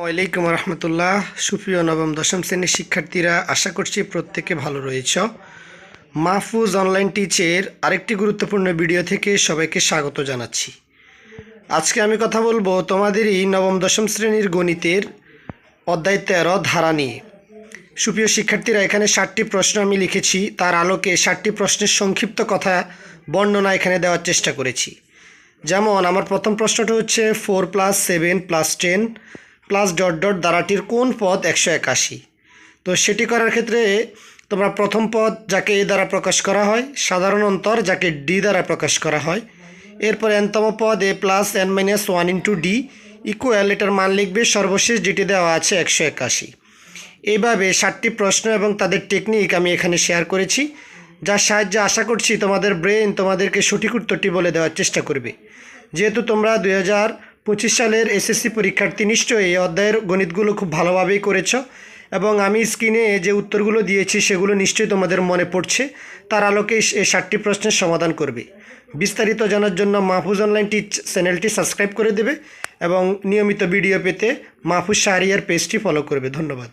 ওয়ালাইকুম রহমতুল্লাহ। সুপ্রিয় নবম দশম শ্রেণীর শিক্ষার্থীরা, আশা করছি প্রত্যেকে ভালো রয়েছ। মাহফুজ অনলাইন টিচের আরেকটি গুরুত্বপূর্ণ ভিডিও থেকে সবাইকে স্বাগত জানাচ্ছি। আজকে আমি কথা বলবো তোমাদেরই নবম দশম শ্রেণীর গণিতের অধ্যায় 13 ধারা নিয়ে। সুপ্রিয় শিক্ষার্থীরা, এখানে 7টি প্রশ্ন আমি লিখেছি, তার আলোকে 7টি প্রশ্নের সংক্ষিপ্ত কথা বর্ণনা এখানে দেওয়ার চেষ্টা করেছি। যেমন আমার প্রথম প্রশ্নটা হচ্ছে 4 + 7 + 10 + ধারাটির কোন পদ 181। তো সেটি করার ক্ষেত্রে তোমরা প্রথম পদ যাকে এ দ্বারা প্রকাশ করা হয়, সাধারণ অন্তর যাকে ডি দ্বারা প্রকাশ করা হয়, এরপর nতম পদ a + n - 1 * d ইকুয়াল এটার মান লিখবে সর্বশেষ যেটি দেওয়া আছে 181। এইভাবে 7টি প্রশ্ন এবং তাদের টেকনিক আমি এখানে শেয়ার করেছি, যার সাহায্যে আশা করছি তোমাদের ব্রেন তোমাদেরকে সঠিক উত্তরটি বলে দেওয়ার চেষ্টা করবে। যেহেতু তোমরা 2025 সালের এসএসসি পরীক্ষার্থী, নিশ্চয়ই এই অধ্যায়ের গণিতগুলো খুব ভালোভাবেই করেছ এবং আমি স্ক্রিনে যে উত্তরগুলো দিয়েছি সেগুলো নিশ্চয়ই তোমাদের মনে পড়ছে। তার আলোকে এই 7টি প্রশ্নের সমাধান করবে। বিস্তারিত জানার জন্য মাহফুজ অনলাইন টিচ চ্যানেলটি সাবস্ক্রাইব করে দেবে এবং নিয়মিত ভিডিও পেতে মাহফুজ শাহরিয়ার পেজটি ফলো করবে। ধন্যবাদ।